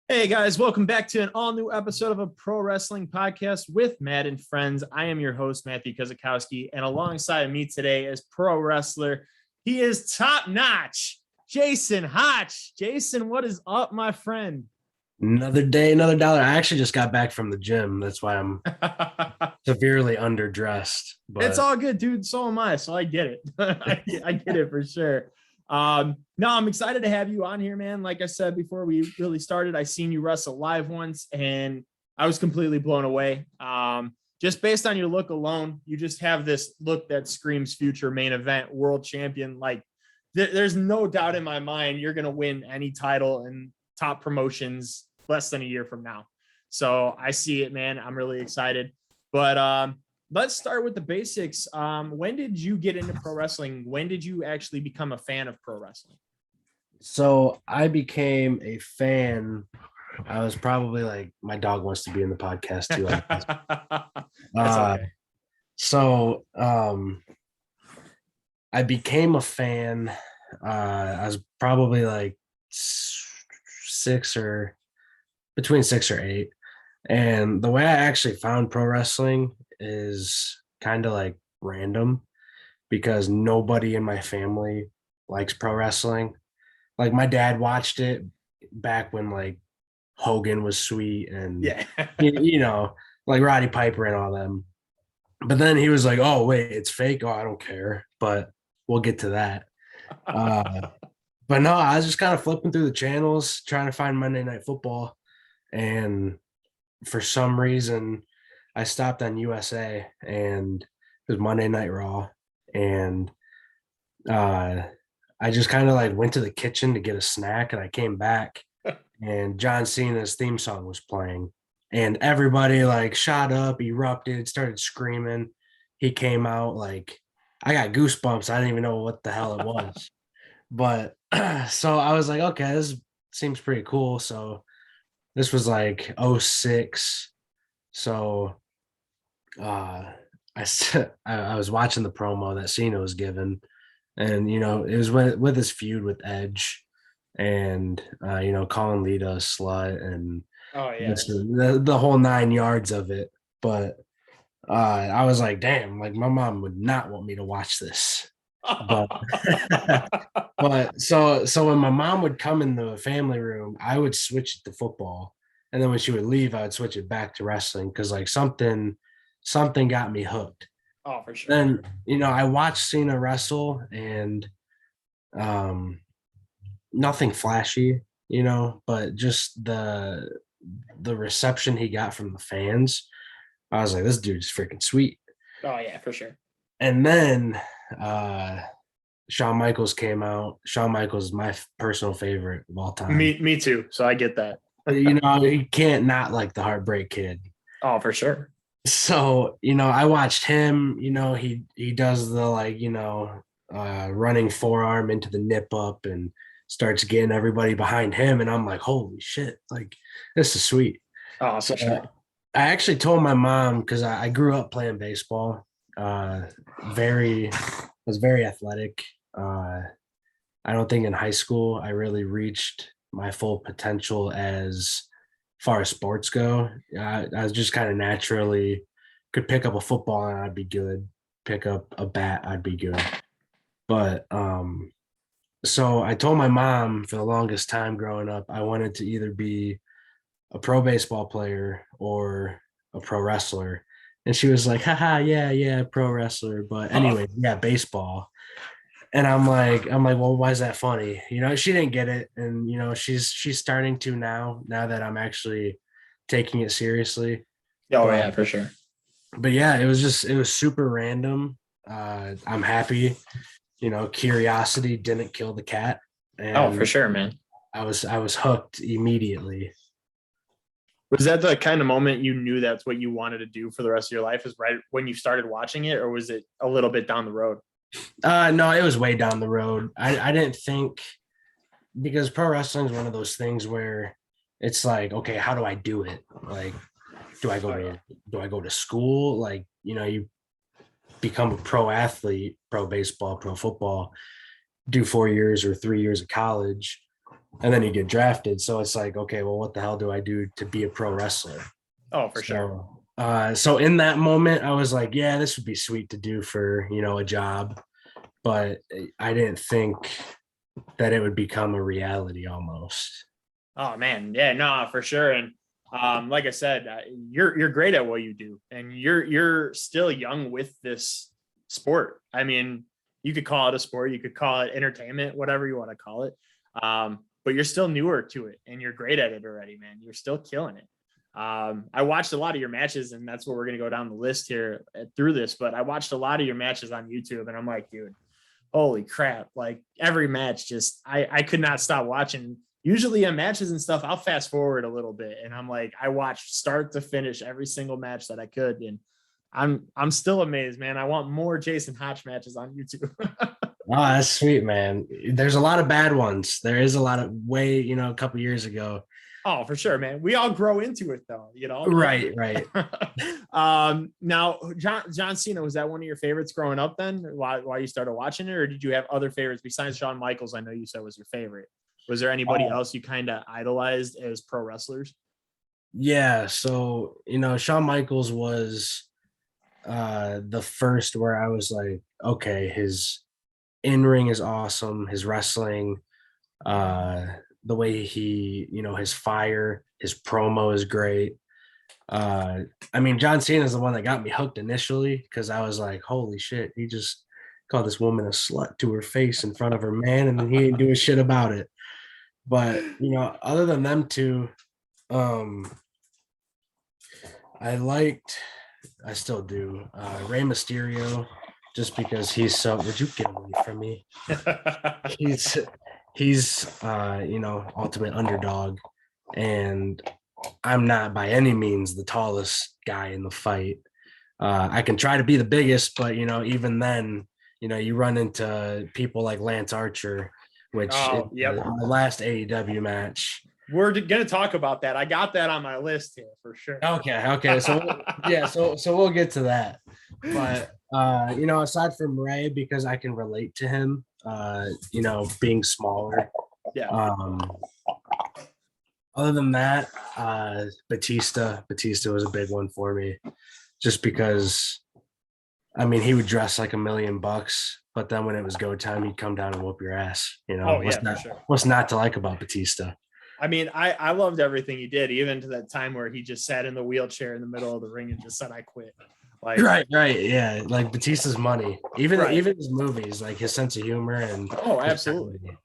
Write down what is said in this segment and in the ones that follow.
Hey guys, welcome back to an all new episode of a pro wrestling podcast with Matt and friends. I am your host, Matthew Kozakowski, and alongside me today is pro wrestler. He is top notch, Jason Hotch. Jason, what is up, my friend? Another day, another dollar. I actually just got back from the gym. That's why I'm severely underdressed. It's But all good, dude. So am I. So I get it. I get it for sure. No, I'm excited to have you on here, man. Like I said before we really started, I seen you wrestle live once and I was completely blown away. Just based on your look alone, you just have this look that screams future main event world champion. Like there's no doubt in my mind you're gonna win any title in top promotions less than a year from now. So I see it, man. I'm really excited. But let's start with the basics. When did you get into pro wrestling? When did you actually become a fan of pro wrestling? so I became a fan. I was probably like, my dog wants to be in the podcast too. That's Uh, okay. so I became a fan. I was probably like between 6 or 8. And the way I actually found pro wrestling is kind of like random because nobody in my family likes pro wrestling. Like my dad watched it back when like Hogan was sweet and Yeah. you know, like Roddy Piper and all them. But then he was like, "Oh wait, it's fake. Oh, I don't care." But we'll get to that. Uh, but no, I was just kind of flipping through the channels trying to find Monday Night Football, and for some reason, I stopped on USA and it was Monday Night Raw, and uh, I just kind of like went to the kitchen to get a snack, and I came back, and John Cena's theme song was playing, and everybody like shot up, erupted, started screaming. He came out like I got goosebumps. I didn't even know what the hell it was, but so I was like, okay, this seems pretty cool. So this was like '06. So uh I was watching the promo that Cena was given, and it was with his feud with Edge, and calling Lita a slut and Oh yeah. just the whole 9 yards of it. But I was like, damn, like my mom would not want me to watch this. But but so when my mom would come in the family room, I would switch it to football. And then when she would leave, I would switch it back to wrestling because like something got me hooked. Oh, for sure. Then, I watched Cena wrestle and um nothing flashy, but just the reception he got from the fans. I was like, this dude's freaking sweet. Oh yeah, for sure. And then uh Shawn Michaels came out. Shawn Michaels is my personal favorite of all time. Me too. So I get that. You can't not like the Heartbreak Kid. Oh, for sure. So, I watched him, he does the like, running forearm into the nip up and starts getting everybody behind him. And I'm like, holy shit, like this is sweet. Oh, So for sure. I actually told my mom because I grew up playing baseball. Very was very athletic. I don't think in high school I really reached my full potential as far as sports go. I was just kind of naturally could pick up a football and I'd be good. Pick up a bat, I'd be good. But so I told my mom for the longest time growing up, I wanted to either be a pro baseball player or a pro wrestler. And she was like, haha, yeah, pro wrestler. But Oh, anyway, yeah, baseball. And I'm like, well, why is that funny? She didn't get it. And she's starting to now that I'm actually taking it seriously. oh But yeah, for sure. yeah, it was super random. I'm happy, curiosity didn't kill the cat. Oh, for And sure, man. I was hooked immediately. Was that the kind of moment you knew that's what you wanted to do for the rest of your life? Is right when you started watching it, or was it a little bit down the road? No, it was way down the road. I didn't think, because pro wrestling is one of those things where it's like, okay, how do I do it? Like, do I go Oh to yeah. do I go to school? Like, you become a pro athlete, pro baseball, pro football, do 4 years or 3 years of college. and then you get drafted. So it's like, okay, well, what the hell do I do to be a pro wrestler? Oh, for sure. So in that moment, I was like, yeah, this would be sweet to do for, a job, but I didn't think that it would become a reality almost. Oh man, yeah, no, for sure. And like I said, you're great at what you do, and you're still young with this sport. I mean, you could call it a sport, you could call it entertainment, whatever you want to call it. But you're still newer to it, and you're great at it already, man. You're still killing it. I watched a lot of your matches, and that's what we're gonna go down the list here through this. But I watched a lot of your matches on YouTube, and I'm like, dude, holy crap! Like every match, just I could not stop watching. Usually in matches and stuff, I'll fast forward a little bit, and I'm like, I watched start to finish every single match that I could, and I'm still amazed, man. I want more Jason Hotch matches on YouTube. Oh, that's sweet, man. There's a lot of bad ones. There is a lot of a couple years ago. Oh, for sure, man. We all grow into it, though. Right, right. Now, John Cena, was that one of your favorites growing up? Then, why you started watching it, or did you have other favorites besides Shawn Michaels? I know you said was your favorite. Was there anybody else you kind of idolized as pro wrestlers? Yeah, so Shawn Michaels was the first where I was like, okay, his in-ring is awesome, his wrestling, the way he, his fire, his promo is great. I mean, John Cena is the one that got me hooked initially because I was like, holy shit, he just called this woman a slut to her face in front of her man, and then he didn't do a shit about it. But other than them two, I still do Rey Mysterio, just because he's so. Would you get away from me? he's ultimate underdog, and I'm not by any means the tallest guy in the fight. I can try to be the biggest, but even then, you run into people like Lance Archer, which in the last AEW match. We're gonna talk about that. I got that on my list here for sure. Okay. So yeah, so we'll get to that. But aside from Ray, because I can relate to him, being smaller. Yeah. Other than that, Batista was a big one for me, just because, I mean, he would dress like $1 million, but then when it was go time, he'd come down and whoop your ass. What's not to like about Batista? I mean, I loved everything he did, even to that time where he just sat in the wheelchair in the middle of the ring and just said, "I quit." Like, right, yeah, like Batista's money, even his movies, like his sense of humor and absolutely.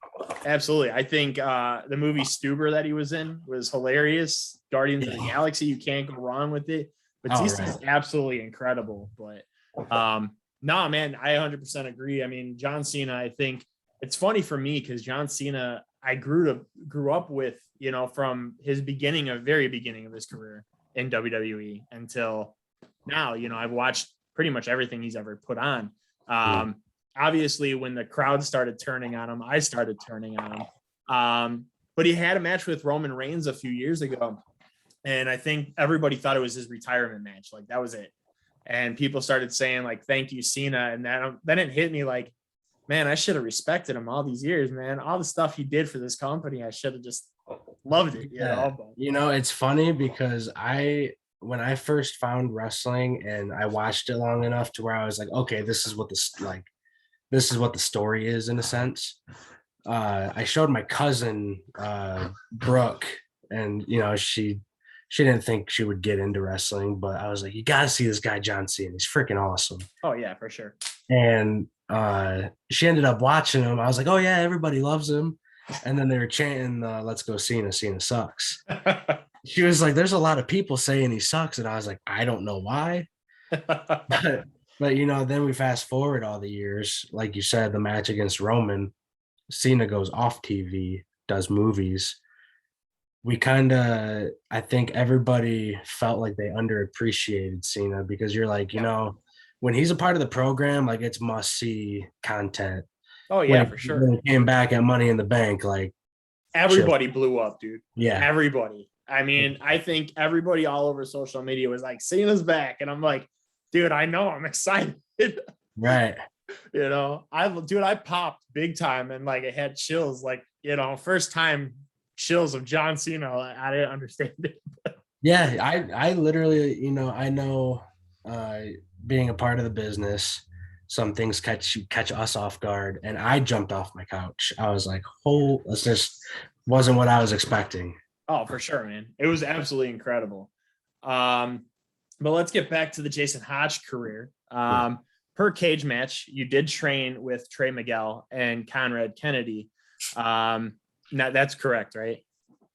I think the movie Stuber that he was in was hilarious. Guardians of the Galaxy, you can't go wrong with it. Batista's absolutely incredible. But no, man, I 100% agree. I mean, John Cena, I think it's funny for me because John Cena, I grew up with, from his very beginning of his career in WWE until now. I've watched pretty much everything he's ever put on. Obviously, when the crowd started turning on him, I started turning on him. But he had a match with Roman Reigns a few years ago, and I think everybody thought it was his retirement match. Like, that was it. And people started saying, like, "Thank you, Cena." And then it hit me like, man, I should have respected him all these years, man. All the stuff he did for this company, I should have just loved it. It's funny because when I first found wrestling and I watched it long enough to where I was like, okay, this is what the story is in a sense. I showed my cousin Brooke, and she didn't think she would get into wrestling, but I was like, you got to see this guy John Cena. He's freaking awesome. Oh yeah, for sure. And she ended up watching him. I was like, oh yeah, everybody loves him. And then they were chanting, "Let's go Cena. Cena sucks." She was like, "There's a lot of people saying he sucks," and I was like, "I don't know why." but then we fast forward all the years, like you said, the match against Roman, Cena goes off TV, does movies. I think everybody felt like they underappreciated Cena because you're like, when he's a part of the program, like, it's must see content. Oh yeah, for sure. When he came back at Money in the Bank, like, everybody blew up, dude. Yeah, everybody. I mean, I think everybody all over social media was like, "Cena's back," and I'm like, dude, I know, I'm excited. Right. I popped big time, and like, it had chills. Like, first time chills of John Cena. I didn't understand it. Yeah, I literally, I know being a part of the business, some things catch us off guard, and I jumped off my couch. I was like, "Oh, this just wasn't what I was expecting." Oh, for sure, man. It was absolutely incredible. But let's get back to the Jason Hotch career. Per cage match, you did train with Trey Miguel and Conrad Kennedy. Now that's correct, right?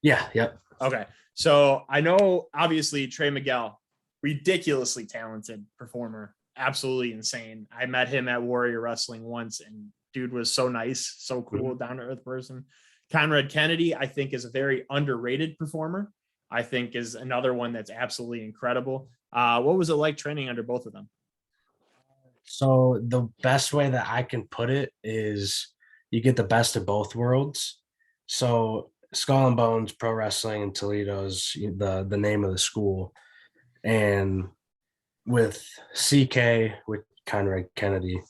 Yeah, yep. Okay. So I know obviously Trey Miguel, ridiculously talented performer, absolutely insane. I met him at Warrior Wrestling once, and dude was so nice, so cool, down to earth person. Conrad Kennedy, I think, is a very underrated performer. I think is another one that's absolutely incredible. What was it like training under both of them? So the best way that I can put it is you get the best of both worlds. So Skull and Bones Pro Wrestling in Toledo is the name of the school, and with CK with Conrad Kennedy,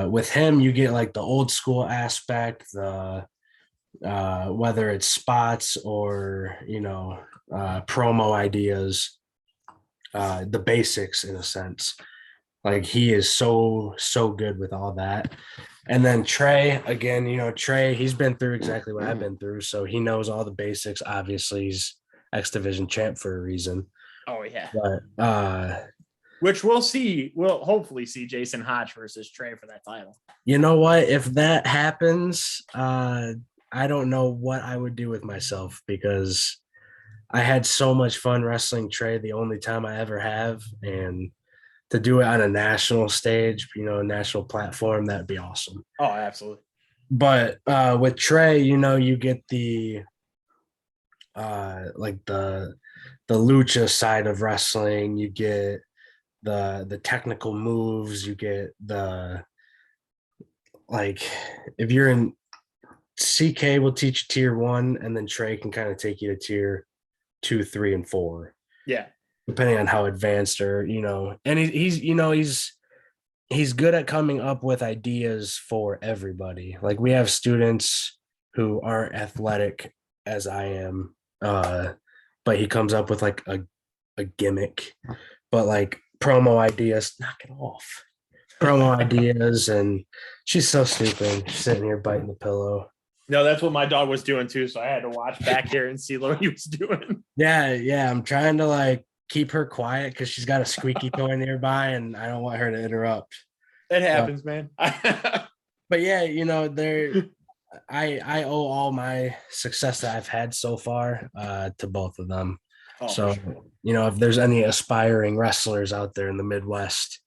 with him you get like the old school aspect, the whether it's spots or promo ideas, the basics in a sense. Like he is so good with all that. And then Trey, again, Trey, he's been through exactly what I've been through, so he knows all the basics. Obviously, he's X Division champ for a reason. Oh yeah. But which we'll see. We'll hopefully see Jason Hotch versus Trey for that title. You know what? If that happens, I don't know what I would do with myself, because I had so much fun wrestling Trey the only time I ever have, and to do it on a national stage, a national platform, that'd be awesome. Oh, absolutely. But with Trey, you get the like the lucha side of wrestling, you get the technical moves, you get the, like, if you're in CK will teach tier 1, and then Trey can kind of take you to tier 2, 3, and 4. Yeah. Depending on how advanced, or and he's good at coming up with ideas for everybody. Like, we have students who aren't athletic as I am, but he comes up with like a gimmick, but like promo ideas, knock it off. Promo ideas, and she's so stupid. She's sitting here biting the pillow. No, that's what my dog was doing too, so I had to watch back here and see what he was doing. Yeah, I'm trying to like keep her quiet because she's got a squeaky toy nearby, and I don't want her to interrupt. It happens, man. But yeah, I owe all my success that I've had so far to both of them. Oh, so sure. If there's any aspiring wrestlers out there in the Midwest,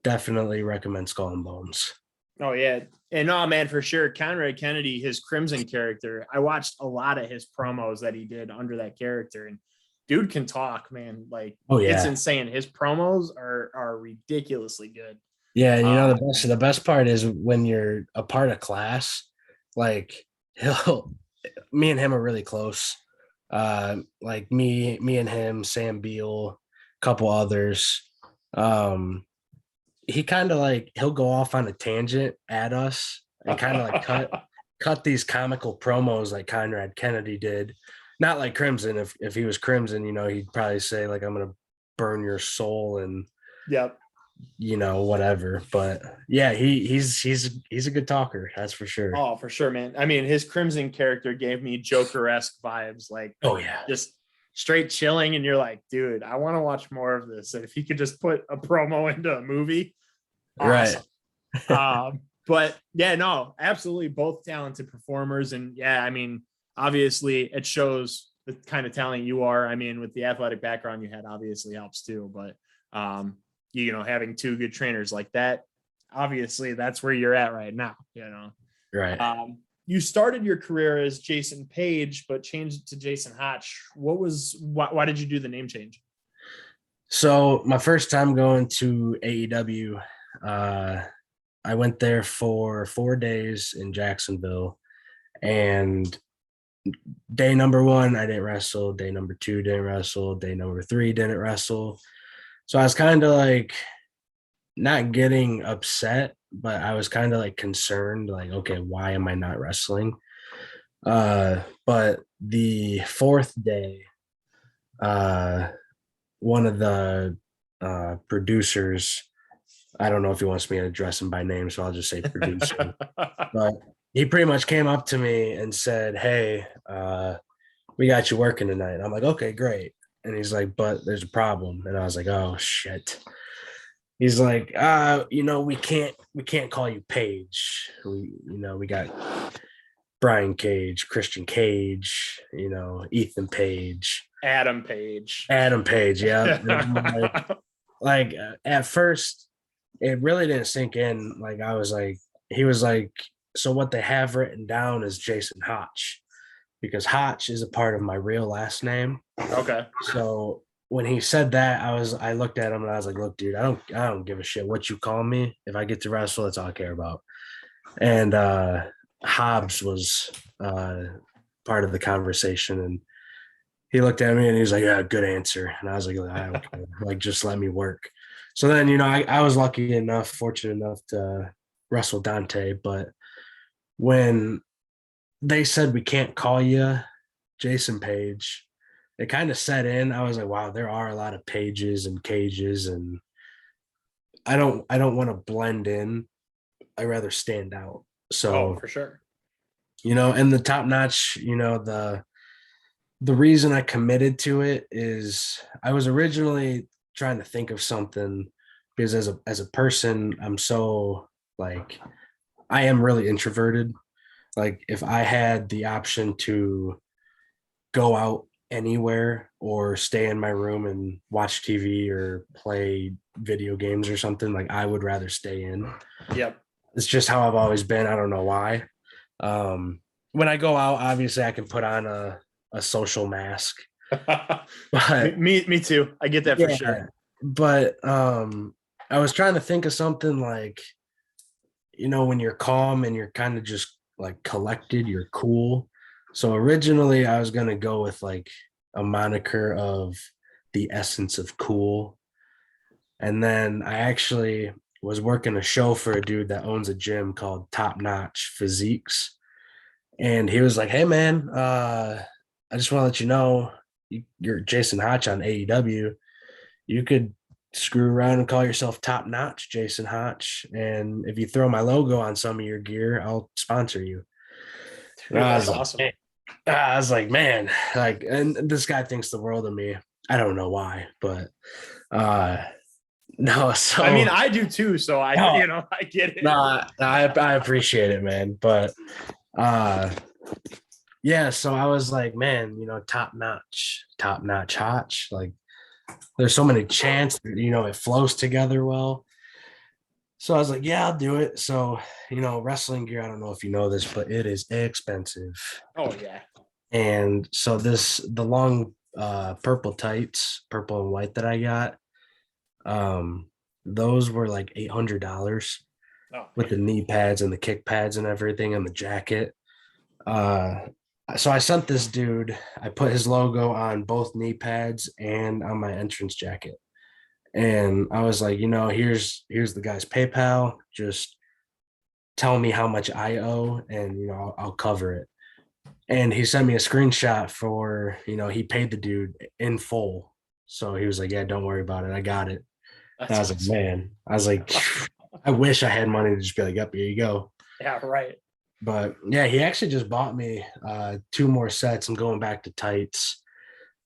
definitely recommend Skull and Bones. Oh yeah, and no, man, for sure. Conrad Kennedy, his Krimson character, I watched a lot of his promos that he did under that character, and dude can talk, man. Like, oh yeah, it's insane. His promos are ridiculously good. Yeah, and the best part is when you're a part of class, like me and him are really close. Like me and him, Sam Beal, a couple others. He kind of like, he'll go off on a tangent at us and kind of like cut these comical promos like Conrad Kennedy did. Not like Krimson. If he was Krimson, he'd probably say like, I'm gonna burn your soul and yep, whatever. But yeah, he's a good talker, that's for sure. Oh, for sure, man. I mean, his Krimson character gave me Joker-esque vibes, like, oh yeah, just straight chilling, and you're like, dude, I want to watch more of this. And if he could just put a promo into a movie, awesome. Right. But yeah, no, absolutely, both talented performers. And yeah, I mean, obviously it shows the kind of talent you are. I mean, with the athletic background you had, obviously helps too. But having two good trainers like that, obviously that's where you're at right now, right. You started your career as Jason Page, but changed it to Jason Hotch. Why did you do the name change? So my first time going to AEW, I went there for 4 days in Jacksonville, and day number 1, I didn't wrestle. Day number 2, didn't wrestle. Day number 3, didn't wrestle. So I was kind of like not getting upset, but I was kind of like concerned, like, okay, why am I not wrestling? But the fourth day, one of the producers, I don't know if he wants me to address him by name, so I'll just say producer. But he pretty much came up to me and said, "Hey, we got you working tonight." I'm like, "Okay, great." And he's like, "But there's a problem." And I was like, "Oh shit." He's like, we can't call you Paige. We got Brian Cage, Christian Cage, Ethan Page, Adam Page. Adam Page. Yeah. At first, it really didn't sink in. Like I was like, he was like, so what they have written down is Jason Hotch, because Hotch is a part of my real last name. Okay. So when he said that, I looked at him and I was like, look, dude, I don't give a shit what you call me. If I get to wrestle, that's all I care about. And Hobbs was part of the conversation, and he looked at me and he was like, "Yeah, good answer." And I was like, "I don't care. Like, just let me work." So then, I was fortunate enough to wrestle Dante. But when they said we can't call you Jason Page, it kind of set in. I was like, wow, there are a lot of pages and cages, and I don't want to blend in. I rather stand out. So, for sure. and the top notch, the reason I committed to it is I was originally trying to think of something, because as a person, I'm so like, I am really introverted. Like if I had the option to go out anywhere or stay in my room and watch TV or play video games or something, like I would rather stay in. Yep. It's just how I've always been. I don't know why. When I go out, obviously I can put on a social mask. But me too. I get that for sure. But I was trying to think of something like, when you're calm and you're kind of just like collected, you're cool. So originally I was gonna go with like a moniker of the essence of cool. And then I actually was working a show for a dude that owns a gym called Top Notch Physiques. And he was like, "Hey man, I just want to let you know you're Jason Hotch on AEW. You could screw around and call yourself Top Notch Jason Hotch. And if you throw my logo on some of your gear, I'll sponsor you." Dude, that's awesome. I was like, man, like, and this guy thinks the world of me. I don't know why, but no. So I mean, I do too. So I get it. no, I appreciate it, man. But yeah, so I was like, man, top notch Hotch. Like, there's so many chants, it flows together well. So I was like, yeah, I'll do it. So, wrestling gear, I don't know if you know this, but it is expensive. Oh yeah. And so the long purple tights, purple and white that I got, those were like $800 with the knee pads and the kick pads and everything and the jacket. So I sent this dude, I put his logo on both knee pads and on my entrance jacket. And I was like, here's the guy's PayPal. Just tell me how much I owe, and I'll cover it. And he sent me a screenshot for, he paid the dude in full. So he was like, yeah, don't worry about it. I got it. And I was awesome. Like, man, I was like, I wish I had money to just be like, yep, here you go. Yeah, right. But yeah, he actually just bought me 2 more sets. I'm going back to tights,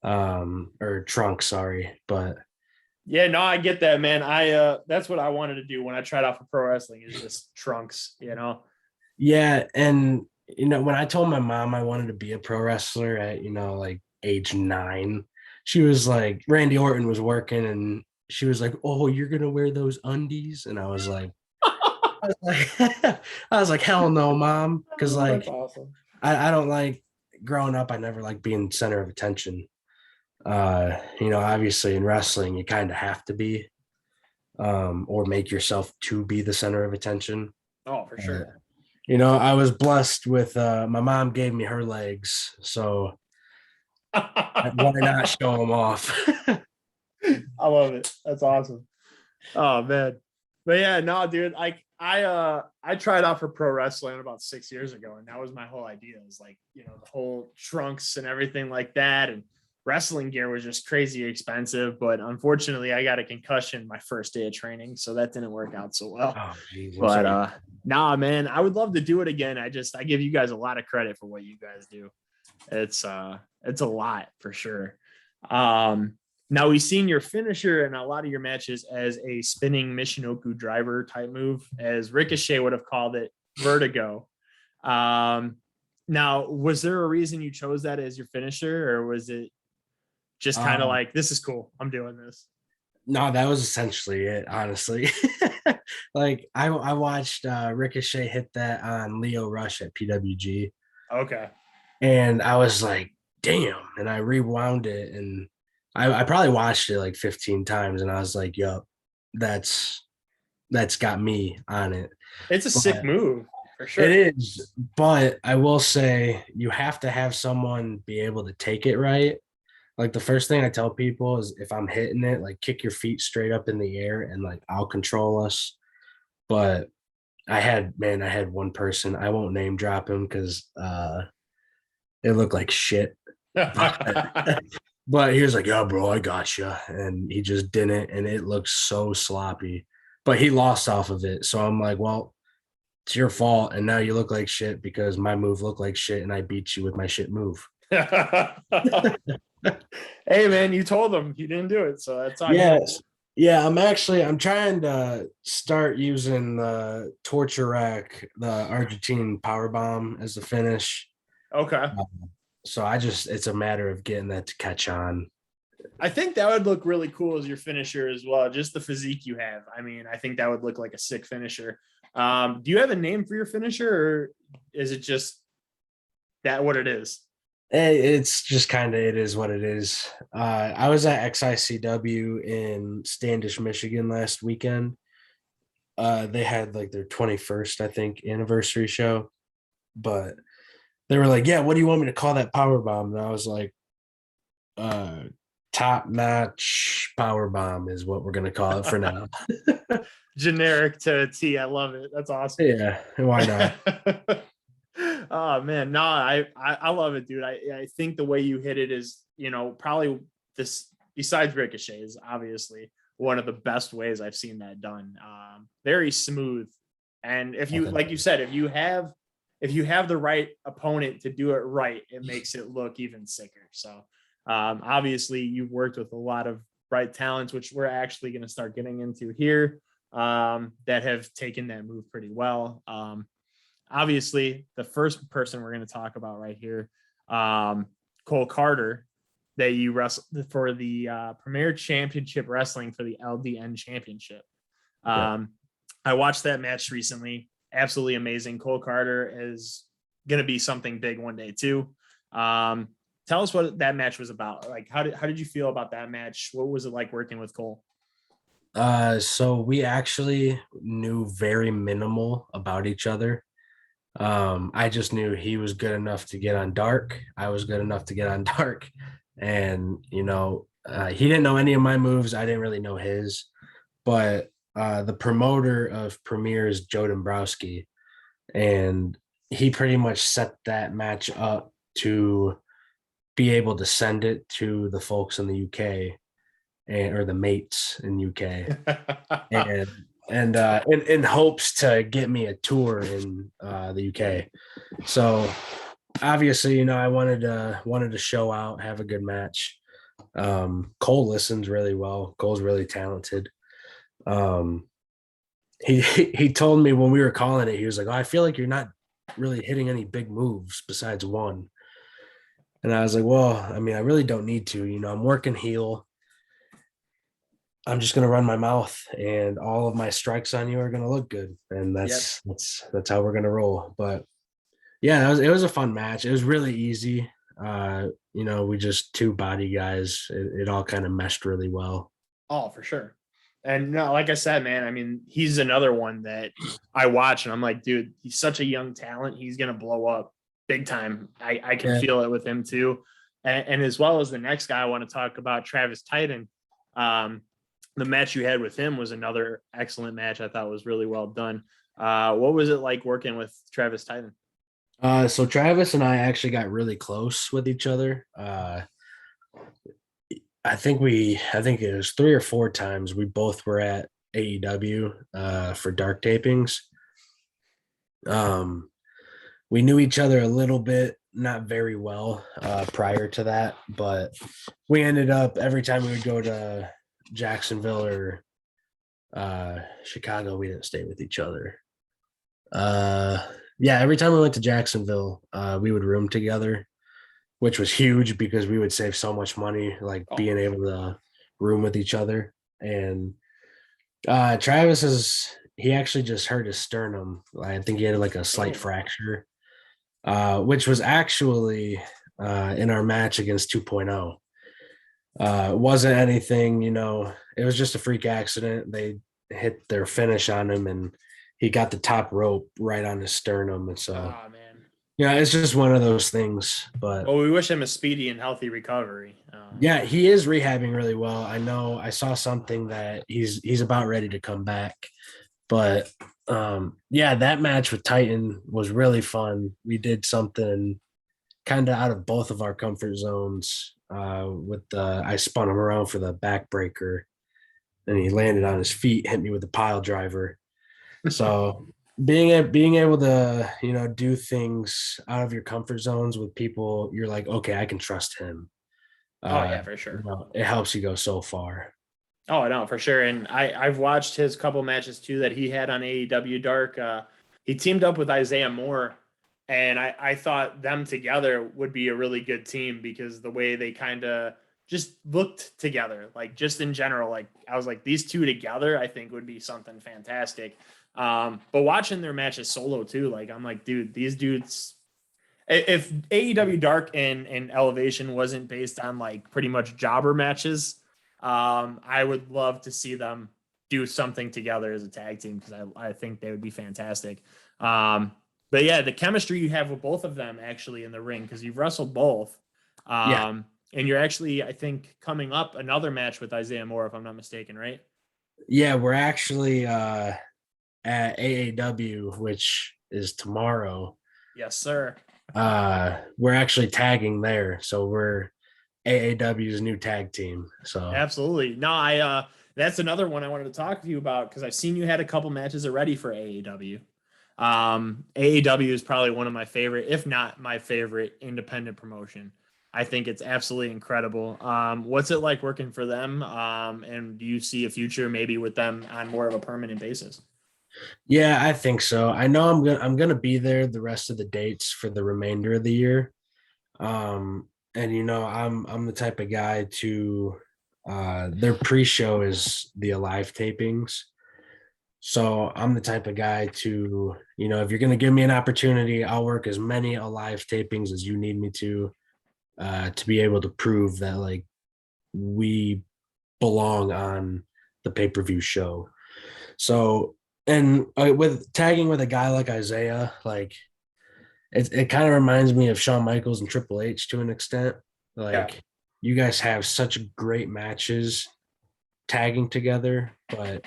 or trunks, sorry. But yeah, no, I get that, man. That's what I wanted to do when I tried out for pro wrestling, is just trunks, Yeah, and when I told my mom I wanted to be a pro wrestler at, like age 9, she was like, Randy Orton was working, and she was like, "Oh, you're gonna wear those undies?" And I was like, I was like, hell no, mom. Because like, awesome. I don't like, growing up, I never liked being center of attention. Obviously in wrestling, you kind of have to be, or make yourself to be the center of attention. Oh, for sure. I was blessed with my mom gave me her legs, so why not show them off? I love it. That's awesome. Oh man. But yeah, no, dude, I tried out for pro wrestling about 6 years ago, and that was my whole idea. Is like, the whole trunks and everything like that, and wrestling gear was just crazy expensive. But unfortunately, I got a concussion my first day of training, so that didn't work out so well. Oh, geez, I'm But sorry. nah, man, I would love to do it again. I give you guys a lot of credit for what you guys do. It's a lot for sure. Now we've seen your finisher in a lot of your matches as a spinning Michinoku driver type move, as Ricochet would have called it, vertigo. Now, was there a reason you chose that as your finisher, or was it just kind of Uh, like, this is cool, I'm doing this? no, that was essentially it, honestly. Like I watched Ricochet hit that on Leo Rush at PWG, Okay. and I was like, damn. And I rewound it, and I probably watched it like 15 times, and I was like, yup, that's got me on it. It's a sick But move for it sure. is, but I will say you have to have someone be able to take it right. Like the first thing I tell people is if I'm hitting it, like kick your feet straight up in the air and like I'll control us. But I had one person, I won't name drop him because it looked like shit. But he was like, "Yeah, bro, I got you," and he just didn't, and it looked so sloppy. But he lost off of it, so I'm like, "Well, it's your fault, and now you look like shit because my move looked like shit, and I beat you with my shit move." Hey man, you told him you didn't do it, so that's on you. Yes. Yeah, I'm trying to start using the torture rack, the Argentine power bomb as the finish. Okay. So it's a matter of getting that to catch on. I think that would look really cool as your finisher as well. Just the physique you have. I mean, I think that would look like a sick finisher. Do you have a name for your finisher, or is it just that what it is? It's just kind of it is what it is. I was at XICW in Standish, Michigan last weekend. They had like their 21st, I think, anniversary show, but they were like, "Yeah, what do you want me to call that power bomb?" And I was like, uh, "Top notch power bomb is what we're gonna call it for now." Generic to a T. I love it. That's awesome. Yeah, why not? Oh man, no, I love it, dude. I think the way you hit it is, probably this, besides Ricochet, is obviously one of the best ways I've seen that done. Very smooth, and if you, like you said, if you have the right opponent to do it right, it makes it look even sicker. So obviously you've worked with a lot of bright talents, which we're actually going to start getting into here, that have taken that move pretty well. Obviously, the first person we're going to talk about right here, Cole Karter, that you wrestled for the Premier Championship Wrestling for the LDN Championship. Yeah. I watched that match recently. Absolutely amazing. Cole Karter is going to be something big one day too. Tell us what that match was about. Like, how did you feel about that match? What was it like working with Cole? So we actually knew very minimal about each other. I just knew he was good enough to get on dark. I was good enough to get on dark. And, he didn't know any of my moves. I didn't really know his. But the promoter of Premier is Joe Dombrowski. And he pretty much set that match up to be able to send it to the folks in the UK or the mates in UK. And in hopes to get me a tour in the UK. So obviously, I wanted to show out, have a good match. Cole listens really well. Cole's really talented. He told me when we were calling it, he was like, "Oh, I feel like you're not really hitting any big moves besides one." And I was like, "Well, I mean, I really don't need to. I'm working heel. I'm just gonna run my mouth, and all of my strikes on you are gonna look good, and Yep. that's how we're gonna roll." But yeah, it was a fun match. It was really easy. We just two body guys. It all kind of meshed really well. Oh, for sure. And no, like I said, man, I mean, he's another one that I watch and I'm like, dude, he's such a young talent. He's going to blow up big time. I can Yeah. feel it with him too. And as well as the next guy I want to talk about, Travis Titan. The match you had with him was another excellent match. I thought was really well done. What was it like working with Travis Titan? So Travis and I actually got really close with each other. I think it was 3 or 4 times we both were at AEW for dark tapings. Um, we knew each other a little bit, not very well prior to that, but we ended up every time we would go to Jacksonville or Chicago, we didn't stay with each other. Yeah, every time we went to Jacksonville, we would room together, which was huge because we would save so much money, like Oh, being able to room with each other. And he actually just hurt his sternum. I think he had like a slight oh, fracture, which was actually in our match against 2.0. It wasn't anything, it was just a freak accident. They hit their finish on him and he got the top rope right on his sternum. And so, oh man. yeah, it's just one of those things. But Well, we wish him a speedy and healthy recovery. yeah, he is rehabbing really well. I know I saw something that he's about ready to come back. But yeah, that match with Titan was really fun. We did something kind of out of both of our comfort zones. I spun him around for the backbreaker, and he landed on his feet, hit me with the pile driver. So being able to do things out of your comfort zones with people, you're like, okay, I can trust him. Oh yeah, for sure. It helps you go so far. Oh no, for sure. And I've watched his couple matches too that he had on AEW Dark. He teamed up with Isaiah Moore, and I thought them together would be a really good team because the way they kind of just looked together, like just in general, like I was like these two together, I think would be something fantastic. But watching their matches solo too, like I'm like, dude, these dudes. If AEW Dark and Elevation wasn't based on like pretty much jobber matches, I would love to see them do something together as a tag team because I think they would be fantastic. But yeah, the chemistry you have with both of them actually in the ring because you've wrestled both. Yeah, And you're actually, I think, coming up another match with Isaiah Moore, if I'm not mistaken, right? yeah, we're actually at AAW, which is tomorrow. Yes, sir. We're actually tagging there, so we're AAW's new tag team. So Absolutely. No, that's another one I wanted to talk to you about because I've seen you had a couple matches already for AEW. AEW is probably one of my favorite, if not my favorite, independent promotion. I think it's absolutely incredible. What's it like working for them? And do you see a future maybe with them on more of a permanent basis? yeah, I think so. I know I'm gonna be there the rest of the dates for the remainder of the year. And I'm the type of guy to their pre-show is the Alive tapings. So I'm the type of guy to, if you're gonna give me an opportunity, I'll work as many Alive tapings as you need me to be able to prove that like we belong on the pay-per-view show. So and with tagging with a guy like Isaiah, like it kind of reminds me of Shawn Michaels and Triple H to an extent. Yeah. Like you guys have such great matches tagging together, but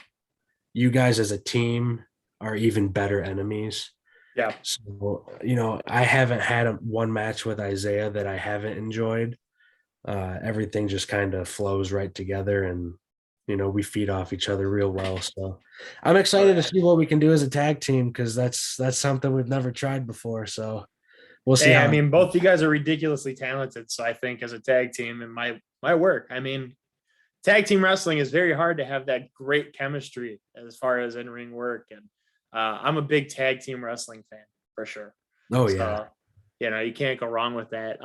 you guys as a team are even better enemies. Yeah. So, I haven't had one match with Isaiah that I haven't enjoyed. Everything just kind of flows right together and, we feed off each other real well. So I'm Oh, excited to yeah. see what we can do as a tag team because that's something we've never tried before. So we'll see Hey, I how. mean, both you guys are ridiculously talented. So I think as a tag team, it might work. I mean, tag team wrestling is very hard to have that great chemistry as far as in ring work. And I'm a big tag team wrestling fan for sure. Oh yeah. So, you can't go wrong with that.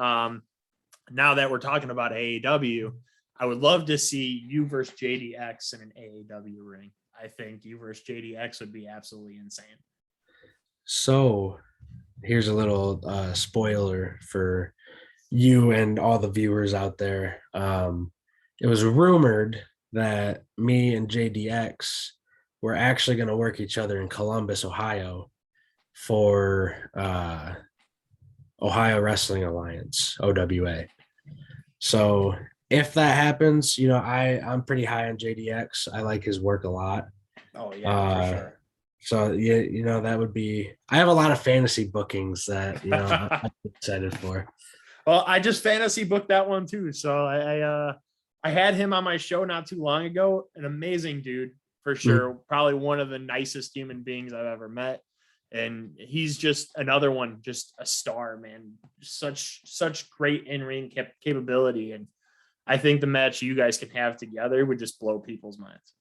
Now that we're talking about AEW, I would love to see you versus JDX in an AEW ring. I think you versus JDX would be absolutely insane. So here's a little spoiler for you and all the viewers out there. It was rumored that me and JDX were actually going to work each other in Columbus, Ohio for Ohio Wrestling Alliance, OWA. So if that happens, I'm pretty high on JDX. I like his work a lot. Oh, yeah, for Uh, sure. So yeah, that would be. I have a lot of fantasy bookings that I'm excited for. Well, I just fantasy booked that one too. So I had him on my show not too long ago. An amazing dude for sure. Mhm. Probably one of the nicest human beings I've ever met. And he's just another one, just a star, man. Such great in-ring capability. And I think the match you guys can have together would just blow people's minds.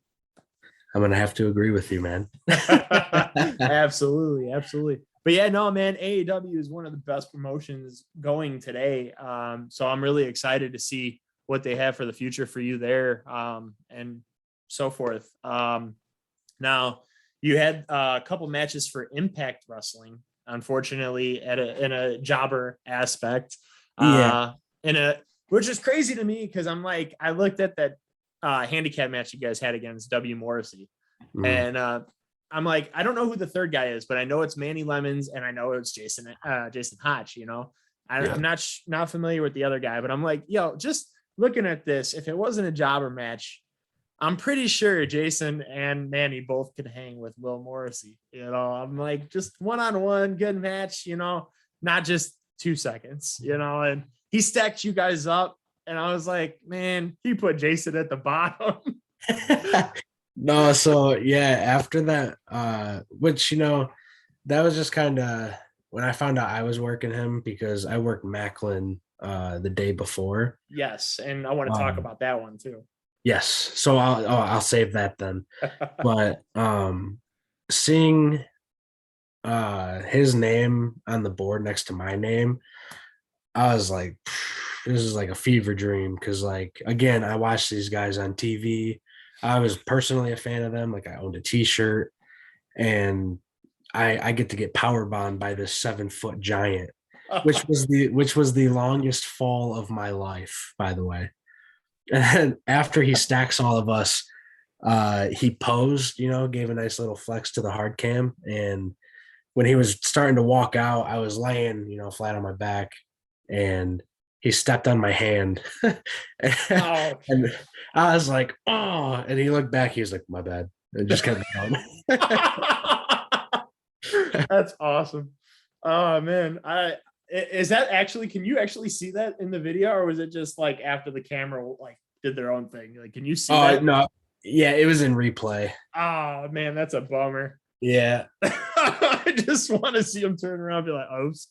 I'm gonna have to agree with you, man. Absolutely, absolutely. But yeah, no, man, AEW is one of the best promotions going today. So I'm really excited to see what they have for the future for you there, and so forth. Now, you had a couple matches for Impact Wrestling, unfortunately, in a jobber aspect, Yeah. in a which is crazy to me because I'm like, I looked at that handicap match you guys had against W Morrissey, Mm. and I'm like, I don't know who the third guy is, but I know it's Manny Lemons and I know it's Jason Hotch. I'm not familiar with the other guy, but I'm like, yo, just looking at this, if it wasn't a jobber match, I'm pretty sure Jason and Manny both could hang with Will Morrissey. I'm like, just one-on-one, good match, not just 2 seconds, and he stacked you guys up. And I was like, man, he put Jason at the bottom. No, so yeah, after that, which that was just kind of when I found out I was working him because I worked Maclin the day before. Yes. And I want to talk Um, about that one too. yes, so I'll save that then. But seeing his name on the board next to my name, I was like, this is like a fever dream because, like, again, I watched these guys on TV. I was personally a fan of them. Like, I owned a T-shirt, and I get to get power bombed by this 7-foot giant, which was the longest fall of my life, by the way. And then after he stacks all of us, he posed, gave a nice little flex to the hard cam, and when he was starting to walk out, I was laying, flat on my back, and he stepped on my hand. Oh, And I was like, oh, and he looked back. He was like, my bad. And just kept going. that's awesome. Oh man. Is that actually, can you actually see that in the video, or was it just like after the camera like did their own thing? Like, can you see Oh, that? no. Yeah, it was in replay. Oh man, that's a bummer. Yeah. I just want to see him turn around and be like, oops.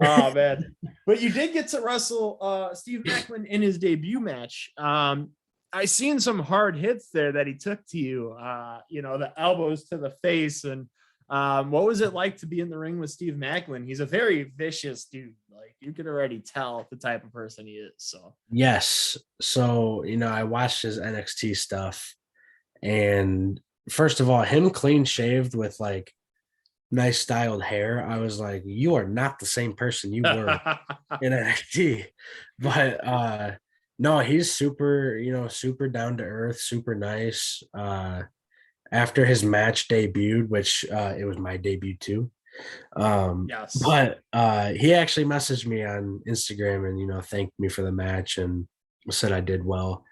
Oh man. But you did get to wrestle Steve Maclin in his debut match. I seen some hard hits there that he took to you, the elbows to the face. And what was it like to be in the ring with Steve Maclin? He's a very vicious dude. Like, you could already tell the type of person he is. So Yes. So, I watched his NXT stuff. And first of all, him clean shaved with like nice styled hair, I was like, you are not the same person you were in NXT. But no, he's super, super down to earth, super nice. After his match debuted, which it was my debut too. yes. But he actually messaged me on Instagram and thanked me for the match and said I did well.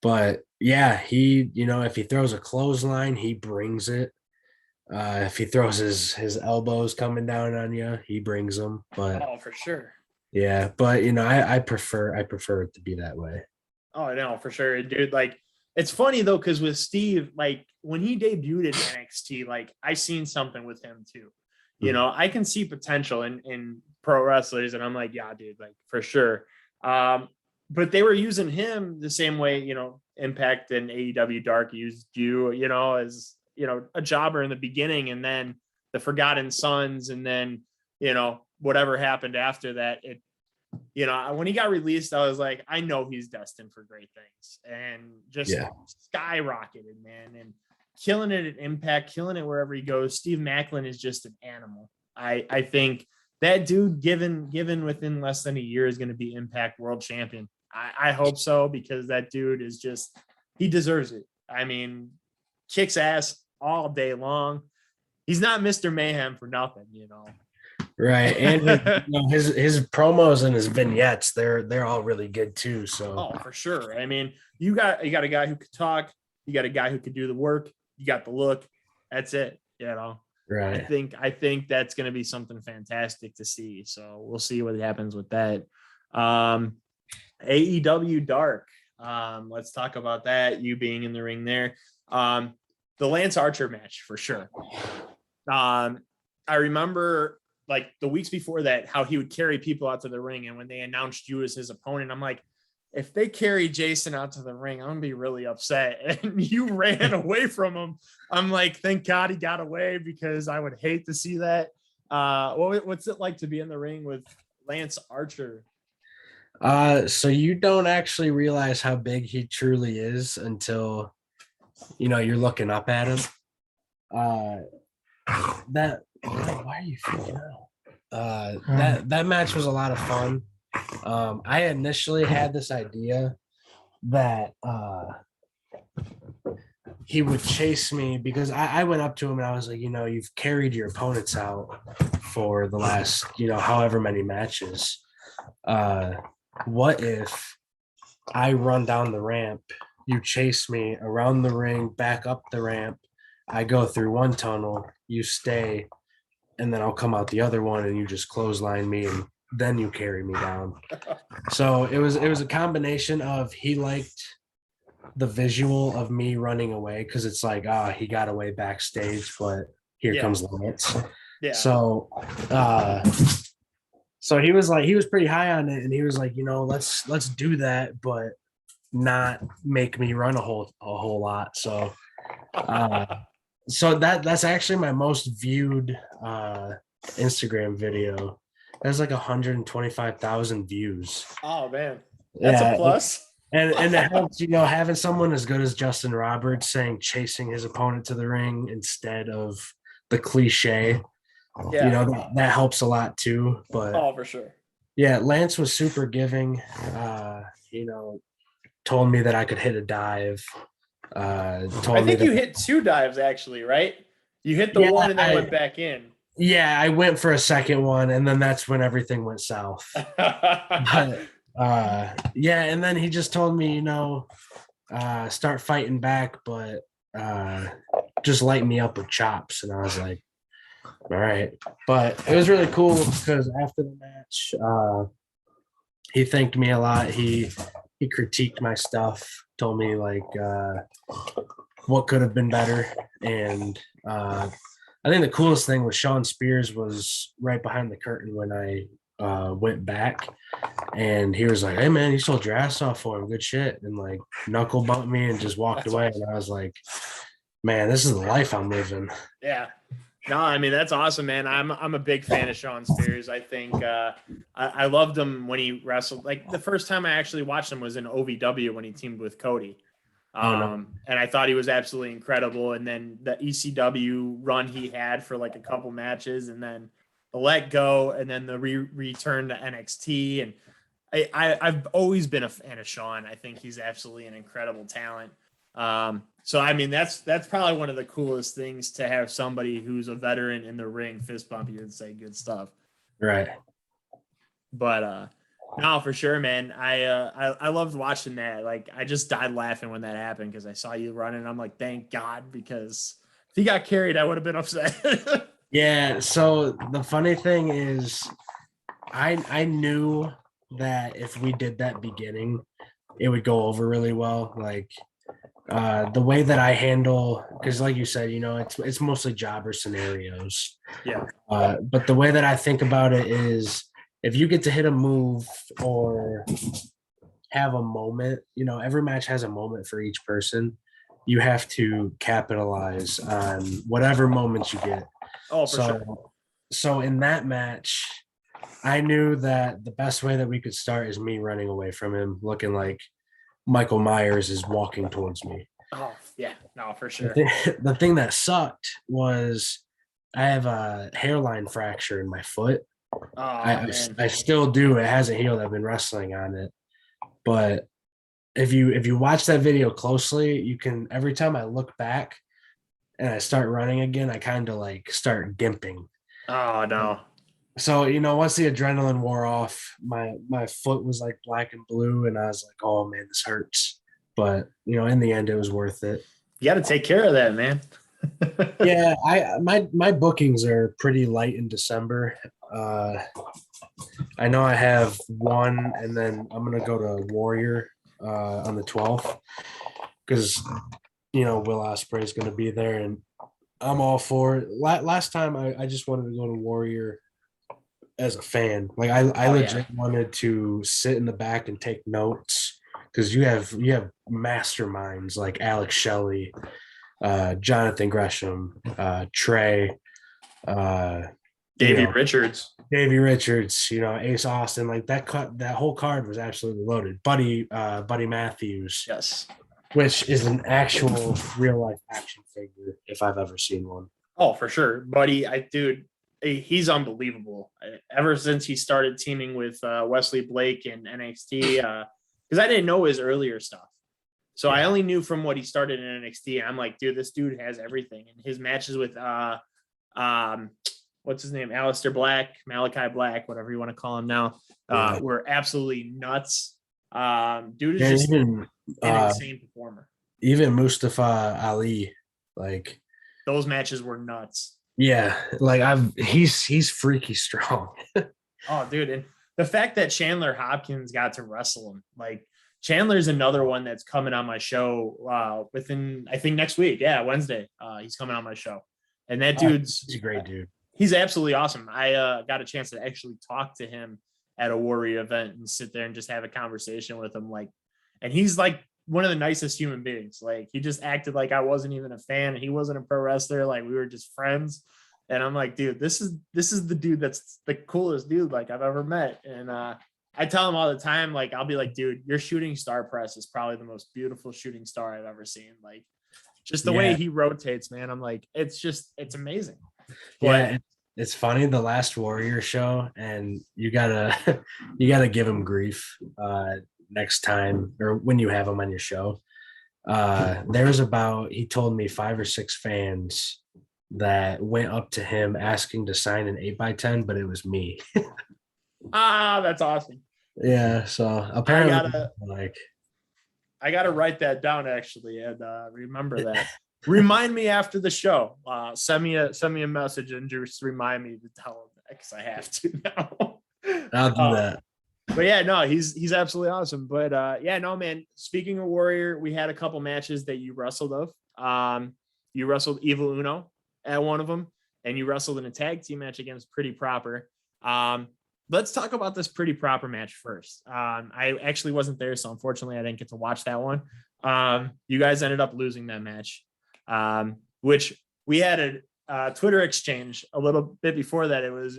But yeah, he, if he throws a clothesline, he brings it. If he throws his elbows coming down on you, he brings them. But Oh, for sure. yeah, but I prefer it to be that way. Oh, no, for sure, dude. Like, it's funny though, because with Steve, like when he debuted in NXT, like I seen something with him too. Mhm. I can see potential in pro wrestlers, and I'm like, yeah, dude, like for sure. But they were using him the same way, Impact and AEW Dark used you, as a jobber in the beginning, and then the Forgotten Sons, and then whatever happened after that, when he got released, I was like, I know he's destined for great things, and just Yeah. skyrocketed, man, and killing it at Impact, killing it wherever he goes. Steve Maclin is just an animal. I think that dude, given within less than a year, is going to be Impact World Champion. I hope so, because that dude is just, he deserves it. I mean, kicks ass all day long. He's not Mr. Mayhem for nothing. Right. And his promos and his vignettes, they're all really good too. So Oh, for sure. I mean, you got a guy who could talk, you got a guy who could do the work, you got the look. That's it. Right. I think that's going to be something fantastic to see. So we'll see what happens with that. AEW Dark. Let's talk about that. You being in the ring there. The Lance Archer match for sure. I remember like the weeks before that, how he would carry people out to the ring. And when they announced you as his opponent, I'm like, if they carry Jason out to the ring, I'm going to be really upset. And you ran away from him. I'm like, thank God he got away, because I would hate to see that. What's it like to be in the ring with Lance Archer? So you don't actually realize how big he truly is until, you're looking up at him. Why are you freaking out? That match was a lot of fun. I initially had this idea that he would chase me, because I went up to him and I was like, you've carried your opponents out for the last, however many matches. What if I run down the ramp, you chase me around the ring, back up the ramp, I go through one tunnel, you stay, and then I'll come out the other one and you just clothesline me and then you carry me down. So it was a combination of, he liked the visual of me running away, because it's like, he got away backstage, but here comes Lance. Yeah. So he was pretty high on it, and he was like, let's do that, but not make me run a whole lot. So that's actually my most viewed Instagram video. It has like 125,000 views. Oh man, that's a plus. And it helps, having someone as good as Justin Roberts saying chasing his opponent to the ring instead of the cliche. Yeah. That helps a lot too. But for sure. Yeah, Lance was super giving. Told me that I could hit a dive. I think you hit 2 dives actually, right? You hit the one and then went back in. Yeah, I went for a second one, and then that's when everything went south. But and then he just told me, start fighting back, but just light me up with chops. And I was like, all right. But it was really cool, because after the match, he thanked me a lot. He critiqued my stuff, told me like what could have been better. And I think the coolest thing was Sean Spears was right behind the curtain when I went back, and he was like, hey man, you sold your ass off for him, good shit, and like knuckle bumped me and just walked away. Awesome. And I was like, man, this is the life I'm living. Yeah. No, I mean, that's awesome, man. I'm a big fan of Sean Spears. I think I loved him when he wrestled. Like the first time I actually watched him was in OVW when he teamed with Cody. And I thought he was absolutely incredible. And then the ECW run he had for like a couple matches, and then the let go, and then the return to NXT. And I've always been a fan of Sean. I think he's absolutely an incredible talent. So I mean, that's probably one of the coolest things, to have somebody who's a veteran in the ring fist bump you and say good stuff. Right. But no, for sure, man. I loved watching that. Like, I just died laughing when that happened, because I saw you running. I'm like, thank God, because if he got carried, I would have been upset. Yeah. So the funny thing is, I knew that if we did that beginning, it would go over really well. Like the way that I handle, because like you said, it's mostly jobber scenarios. Yeah. But the way that I think about it is, if you get to hit a move or have a moment, every match has a moment for each person. You have to capitalize on whatever moments you get. Oh, for sure. So in that match, I knew that the best way that we could start is me running away from him, looking like Michael Myers is walking towards me. Oh, yeah. No, for sure. The thing that sucked was I have a hairline fracture in my foot. Oh, I still do. It hasn't healed. I've been wrestling on it. But if you watch that video closely, you can, every time I look back and I start running again, I kind of like start gimping. Oh, no. So, once the adrenaline wore off, my foot was like black and blue, and I was like, oh man, this hurts. But, in the end, it was worth it. You got to take care of that, man. Yeah, my bookings are pretty light in December. Uh, I know I have one, and then I'm gonna go to Warrior on the 12th because Will Ospreay is gonna be there, and I'm all for it. Last time I just wanted to go to Warrior as a fan. Like I Oh yeah. legit wanted to sit in the back and take notes because you have masterminds like Alex Shelley, Jonathan Gresham, Trey, uh, you Davey know, Richards. Davey Richards, Ace Austin, like that whole card was absolutely loaded. Buddy Matthews, Yes. which is an actual real life action figure if I've ever seen one. Oh, for sure, buddy. Dude, he's unbelievable. Ever since he started teaming with Wesley Blake in NXT, because I didn't know his earlier stuff. So I Yeah. only knew from what he started in NXT. And I'm like, dude, this dude has everything. And his matches with um what's his name? Aleister Black, Malachi Black, whatever you want to call him now, Yeah. were absolutely nuts. Dude is And just an insane performer. even Mustafa Ali, like Those matches were nuts. yeah, like he's freaky strong. Oh, dude. And the fact that Chandler Hopkins got to wrestle him, like Chandler's another one that's coming on my show within, I think, next week. Yeah, Wednesday. He's coming on my show. And that dude's He's a great dude. He's absolutely awesome. I got a chance to actually talk to him at a Warrior event and sit there and just have a conversation with him. And he's like one of the nicest human beings. Like he just acted like I wasn't even a fan and he wasn't a pro wrestler. Like we were just friends. And I'm like, dude, this is the dude that's the coolest dude like I've ever met. And I tell him all the time, like I'll be like, dude, your shooting star press is probably the most beautiful shooting star I've ever seen. Like just the way he rotates, man. I'm like, it's amazing. Yeah, it's funny. The last Warrior show, and you gotta you gotta give him grief next time or when you have him on your show. There was he told me 5 or 6 fans that went up to him asking to sign an 8x10, but it was me. That's awesome. Yeah, so apparently, I gotta write that down actually and remember that. Remind me after the show. Send me a message and just remind me to tell him that because I have to now. I'll do that. But yeah, no, he's absolutely awesome. But yeah, no, man. Speaking of Warrior, we had a couple matches that you wrestled of. You wrestled Evil Uno at one of them, and you wrestled in a tag team match against Pretty Proper. Let's talk about this Pretty Proper match first. I actually wasn't there, so unfortunately I didn't get to watch that one. You guys ended up losing that match, which we had a Twitter exchange a little bit before that. It was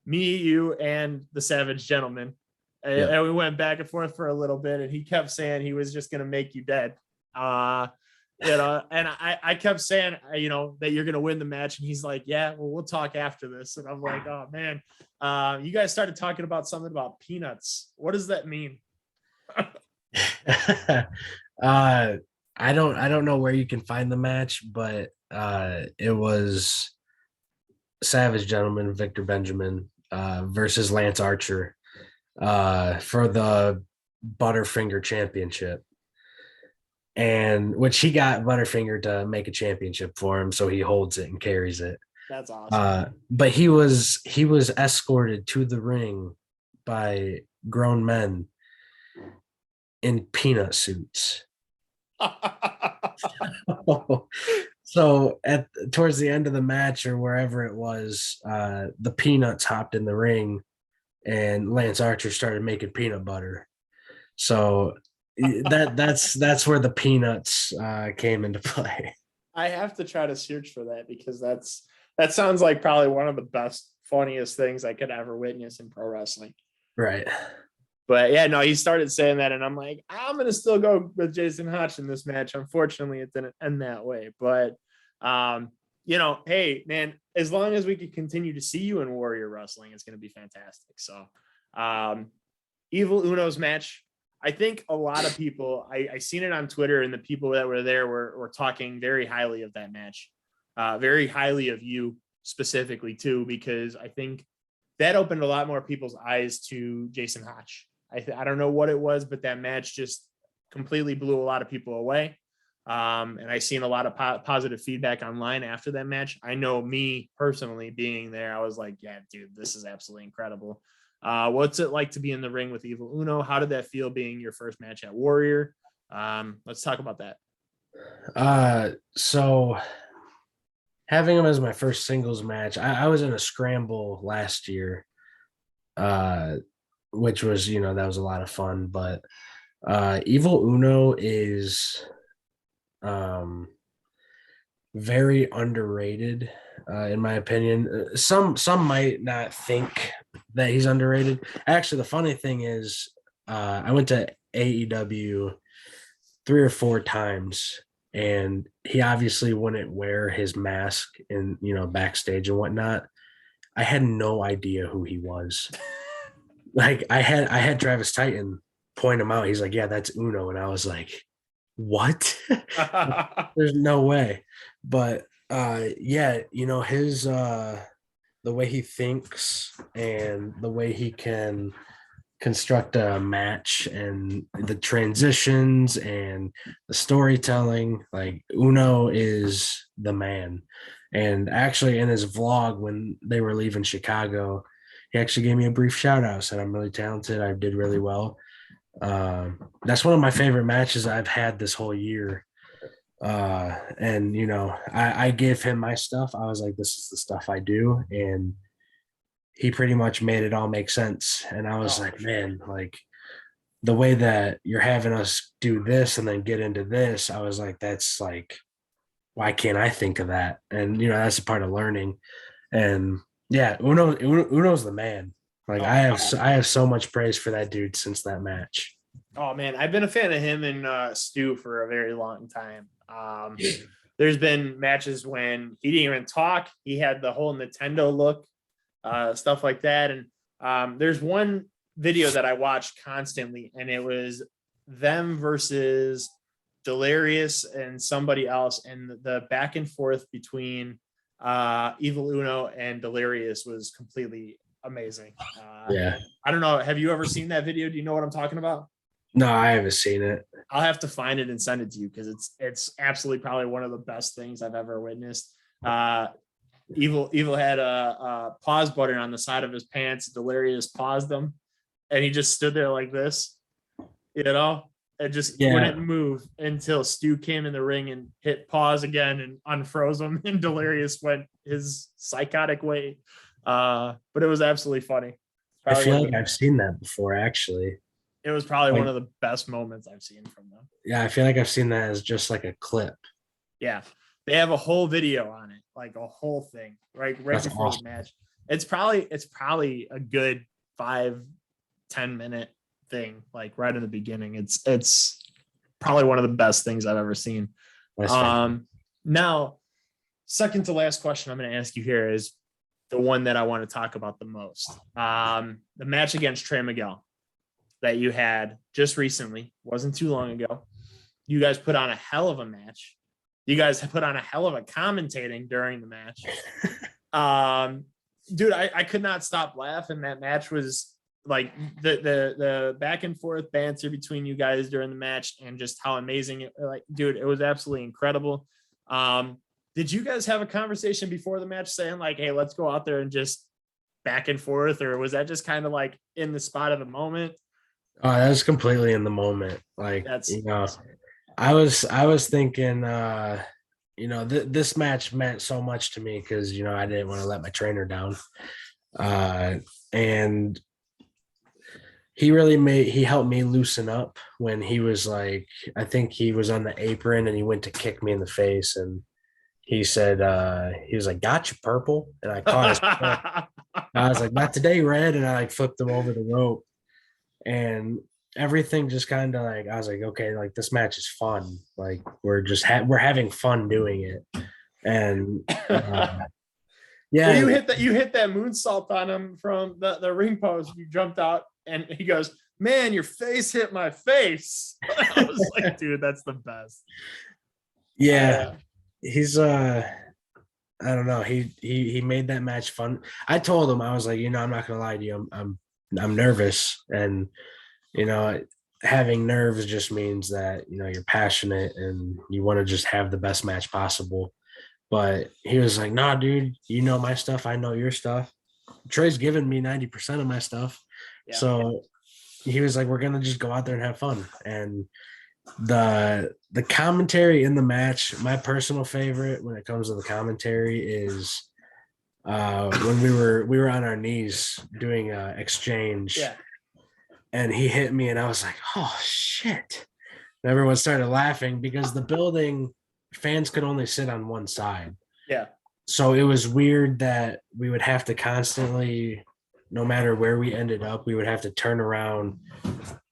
me, you, and the Savage Gentleman. And we went back and forth for a little bit, and he kept saying he was just going to make you dead. And I kept saying, that you're going to win the match. And he's like, yeah, well, we'll talk after this. And I'm like, oh man, you guys started talking about something about peanuts. What does that mean? I don't know where you can find the match, but it was Savage Gentleman Victor Benjamin versus Lance Archer for the Butterfinger Championship. And which he got Butterfinger to make a championship for him, so he holds it and carries it. That's awesome. But he was escorted to the ring by grown men in peanut suits. So towards the end of the match or wherever it was, the Peanuts hopped in the ring, and Lance Archer started making peanut butter. So that's where the Peanuts came into play. I have to try to search for that because that sounds like probably one of the best, funniest things I could ever witness in pro wrestling. Right. But yeah, no, he started saying that, and I'm like, I'm gonna still go with Jason Hotch in this match. Unfortunately, it didn't end that way. But hey, man, as long as we can continue to see you in Warrior Wrestling, it's gonna be fantastic. So Evil Uno's match. I think a lot of people, I seen it on Twitter, and the people that were there were talking very highly of that match, very highly of you specifically too, because I think that opened a lot more people's eyes to Jason Hotch. I don't know what it was, but that match just completely blew a lot of people away. And I seen a lot of positive feedback online after that match. I know me personally being there, I was like, yeah, dude, this is absolutely incredible. What's it like to be in the ring with Evil Uno? How did that feel being your first match at Warrior? Let's talk about that. So having him as my first singles match, I was in a scramble last year, which was, that was a lot of fun. But Evil Uno is very underrated, in my opinion. Some might not think that he's underrated. Actually, the funny thing is, I went to AEW 3 or 4 times, and he obviously wouldn't wear his mask in backstage and whatnot. I had no idea who he was. Like I had Travis Titan point him out. He's like, "Yeah, that's Uno," and I was like, "What?" There's no way. But yeah, his the way he thinks and the way he can construct a match and the transitions and the storytelling, like Uno is the man. And actually in his vlog when they were leaving Chicago, he actually gave me a brief shout out, said I'm really talented, I did really well. That's one of my favorite matches I've had this whole year. And I gave him my stuff. I was like, this is the stuff I do, and he pretty much made it all make sense. And I was like, man, like the way that you're having us do this and then get into this, I was like, that's like, why can't I think of that? And that's a part of learning. And yeah, Uno's the man. Like I have so much praise for that dude since that match. Oh man, I've been a fan of him and Stu for a very long time. There's been matches when he didn't even talk. He had the whole Nintendo look, stuff like that. And there's one video that I watched constantly, and it was them versus Delirious and somebody else, and the back and forth between Evil Uno and Delirious was completely amazing. Yeah. I don't know. Have you ever seen that video? Do you know what I'm talking about? No, I haven't seen it. I'll have to find it and send it to you because it's absolutely probably one of the best things I've ever witnessed. Evil had a pause button on the side of his pants. Delirious paused them, and he just stood there like this, and just wouldn't move until Stu came in the ring and hit pause again and unfroze him, and Delirious went his psychotic way. But it was absolutely funny. I feel like I've seen that before, actually. It was probably one of the best moments I've seen from them. Yeah, I feel like I've seen that as just like a clip. Yeah. They have a whole video on it, like a whole thing, right before the match. It's probably a good 5-10 minute thing, like right in the beginning. It's probably one of the best things I've ever seen. Now, second to last question I'm going to ask you here is the one that I want to talk about the most. The match against Trey Miguel that you had just recently, wasn't too long ago. You guys put on a hell of a match. You guys put on a hell of a commentating during the match. Dude, I could not stop laughing. That match was like the back and forth banter between you guys during the match and just how amazing it, like, dude, it was absolutely incredible. Did you guys have a conversation before the match saying like, hey, let's go out there and just back and forth? Or was that just kind of like in the spot of the moment? Oh, that was completely in the moment. Like, That's I was thinking, this match meant so much to me because, I didn't want to let my trainer down. And he helped me loosen up when he was like, I think he was on the apron and he went to kick me in the face. And he said, he was like, "Gotcha, purple." And I caught his foot. I was like, "Not today, red." And I like flipped him over the rope. And everything just kind of like, I was like, okay, like this match is fun. Like we're just we're having fun doing it. And yeah, well, you hit that moonsault on him from the ring post. You jumped out and he goes, "Man, your face hit my face." I was like, dude, that's the best. Yeah. He's I don't know. He made that match fun. I told him, I was like, I'm not gonna lie to you. I'm nervous, and having nerves just means that, you're passionate and you want to just have the best match possible. But he was like, nah, dude, you know my stuff. I know your stuff. Trey's given me 90% of my stuff. Yeah. So he was like, we're going to just go out there and have fun. And the commentary in the match, my personal favorite when it comes to the commentary is when we were on our knees doing exchange, Yeah. and he hit me and I was like, oh shit. And everyone started laughing because the building fans could only sit on one side. Yeah. So it was weird that we would have to constantly, no matter where we ended up, we would have to turn around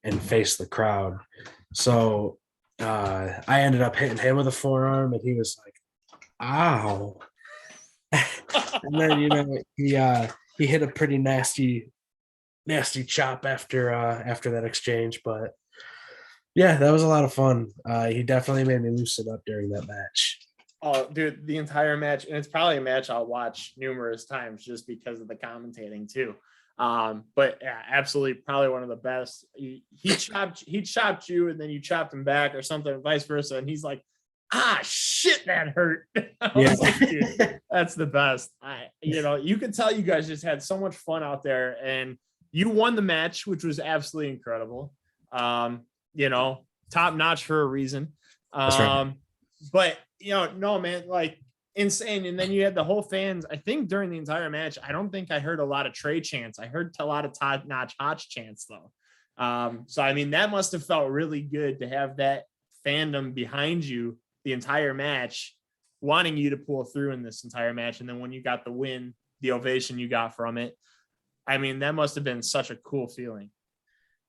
and face the crowd. So I ended up hitting him with a forearm and he was like, ow. And then, he hit a pretty nasty chop after that exchange. But yeah, that was a lot of fun. He definitely made me loosen up during that match. Oh, dude, the entire match, and it's probably a match I'll watch numerous times just because of the commentating too. But yeah, absolutely, probably one of the best. He chopped you, and then you chopped him back, or something, vice versa. And he's like, "Ah, shit, that hurt." I was like, dude, that's the best. You could tell you guys just had so much fun out there, and you won the match, which was absolutely incredible. Top notch for a reason. That's right. But no, man, like insane. And then you had the whole fans. I think during the entire match, I don't think I heard a lot of Trey chants. I heard a lot of top notch Hotch chants though. So I mean, that must have felt really good to have that fandom behind you the entire match, wanting you to pull through in this entire match. And then when you got the win, the ovation you got from it, I mean, that must have been such a cool feeling.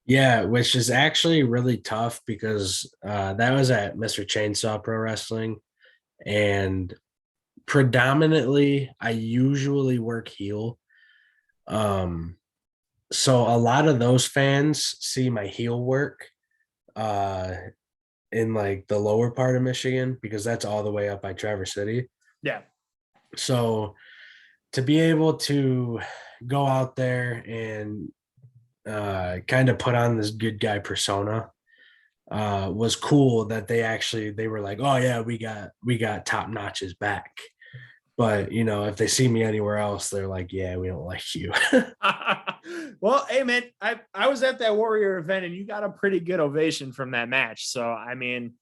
Yeah, which is actually really tough because that was at Mr. Chainsaw Pro Wrestling. And predominantly, I usually work heel. So a lot of those fans see my heel work uh, in like the lower part of Michigan because that's all the way up by Traverse City. Yeah. So to be able to go out there and kind of put on this good guy persona was cool that they were like, oh yeah, we got top notches back. But if they see me anywhere else, they're like, yeah, we don't like you. Well, hey man, I was at that Warrior event and you got a pretty good ovation from that match. So I mean,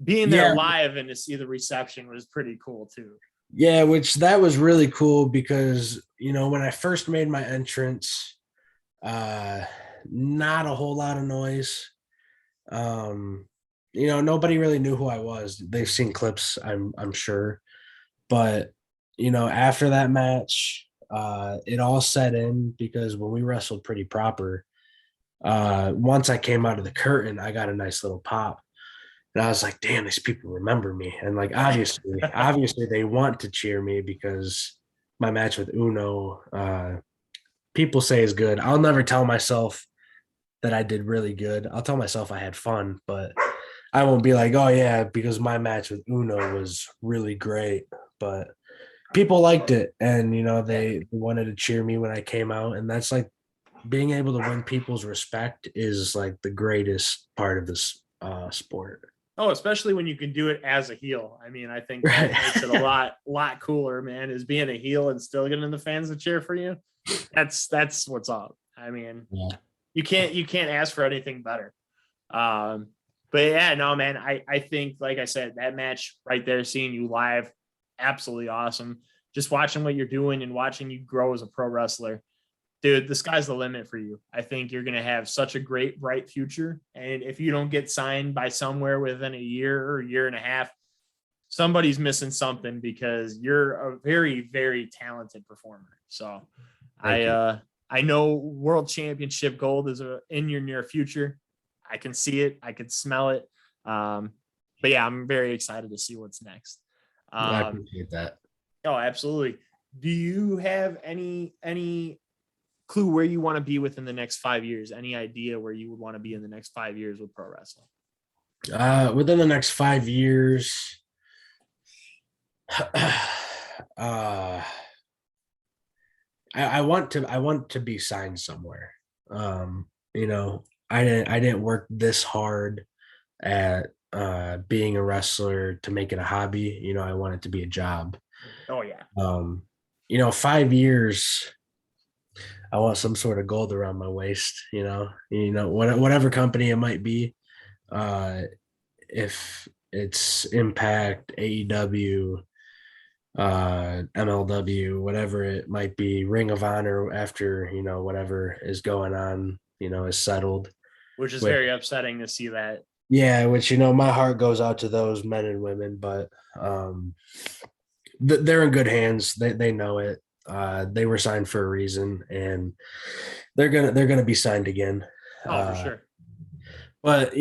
being there Yeah, live and to see the reception was pretty cool too. yeah, which that was really cool because when I first made my entrance, uh, not a whole lot of noise. Nobody really knew who I was. They've seen clips, I'm sure, but after that match, it all set in because when we wrestled pretty proper, once I came out of the curtain, I got a nice little pop. And I was like, damn, these people remember me. And like obviously they want to cheer me because my match with Uno, people say is good. I'll never tell myself that I did really good. I'll tell myself I had fun, but I won't be like, oh yeah, because my match with Uno was really great. But people liked it, and they wanted to cheer me when I came out, and that's like being able to win people's respect is like the greatest part of this sport. Oh, especially when you can do it as a heel. I mean, I think that Right. makes it a lot cooler, man, is being a heel and still getting the fans to cheer for you. That's what's up. I mean, Yeah. you can't ask for anything better. But yeah, no, man, I think, like I said, that match right there, seeing you live, absolutely awesome. Just watching what you're doing and watching you grow as a pro wrestler, dude, the sky's the limit for you. I think you're going to have such a great, bright future. And if you don't get signed by somewhere within a year or a year and a half, somebody's missing something because you're a very, very talented performer. So I know world championship gold is in your near future. I can see it. I can smell it. But yeah, I'm very excited to see what's next. I appreciate that. Oh, absolutely. Do you have any clue where you want to be within the next 5 years? Any idea where you would want to be in the next 5 years with pro wrestling? Within the next 5 years, I want to be signed somewhere. I I didn't work this hard at being a wrestler to make it a hobby. You know, I want it to be a job. Oh yeah. Um, you know, 5 years, I want some sort of gold around my waist. Whatever company it might be. If it's Impact, AEW, MLW, whatever it might be, Ring of Honor, after whatever is going on, is settled. Which is Which, very upsetting to see that. yeah, which my heart goes out to those men and women, but they're in good hands. They know it. They were signed for a reason, and they're gonna be signed again. Oh, for sure. But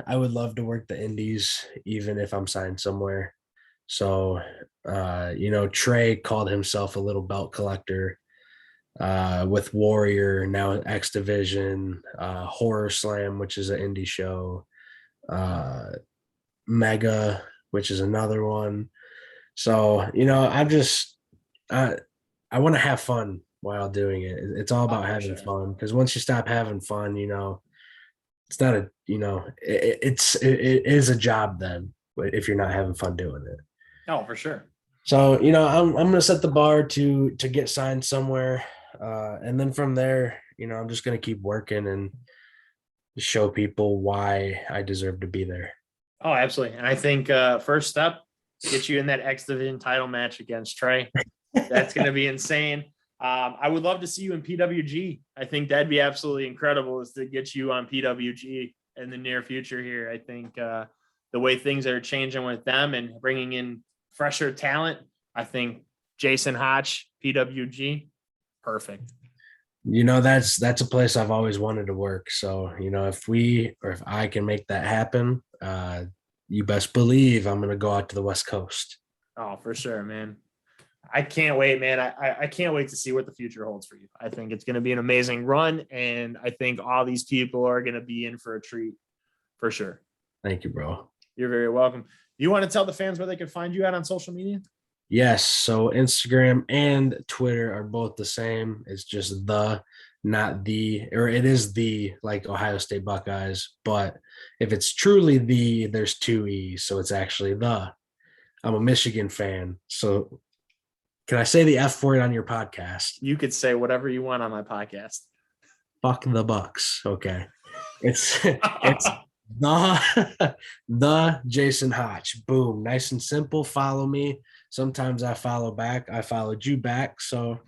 I would love to work the indies, even if I'm signed somewhere. So, Trey called himself a little belt collector with Warrior, now X Division, Horror Slam, which is an indie show, Mega, which is another one. So, I want to have fun while doing it. It's all about having fun, because once you stop having fun, it's not it is a job then if you're not having fun doing it. Oh, for sure. So, I'm going to set the bar to get signed somewhere. And then from there, I'm just going to keep working and show people why I deserve to be there. Oh, absolutely. And I think first step, get you in that X Division title match against Trey. That's going to be insane. I would love to see you in PWG. I think that'd be absolutely incredible, is to get you on PWG in the near future here. I think the way things are changing with them and bringing in fresher talent, I think Jason Hotch, PWG, perfect. That's a place I've always wanted to work. So, if I can make that happen, you best believe I'm going to go out to the West Coast. Oh, for sure, man. I can't wait, man. I can't wait to see what the future holds for you. I think it's going to be an amazing run, and I think all these people are going to be in for a treat for sure. Thank you, bro. You're very welcome. You want to tell the fans where they can find you at on social media? Yes. So Instagram and Twitter are both the same. It's just not the, or it is the, like Ohio State Buckeyes. But if it's truly there's two E's. So it's actually the. I'm a Michigan fan. So can I say the F word on your podcast? You could say whatever you want on my podcast. Fuck the Bucks. Okay. It's the Jason Hotch. Boom. Nice and simple. Follow me. Sometimes I follow back. I followed you back. So,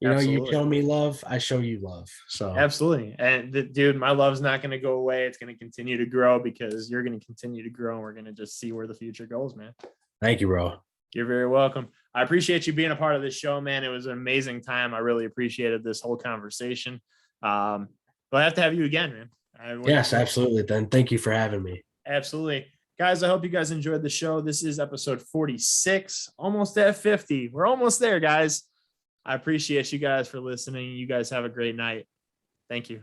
you show me love, I show you love. So absolutely. And dude, my love's not going to go away. It's going to continue to grow, because you're going to continue to grow, and we're going to just see where the future goes, man. Thank you, bro. You're very welcome. I appreciate you being a part of this show, man. It was an amazing time. I really appreciated this whole conversation. But I have to have you again, man. Yes, absolutely. Then thank you for having me. Absolutely. Guys, I hope you guys enjoyed the show. This is episode 46, almost at 50. We're almost there, guys. I appreciate you guys for listening. You guys have a great night. Thank you.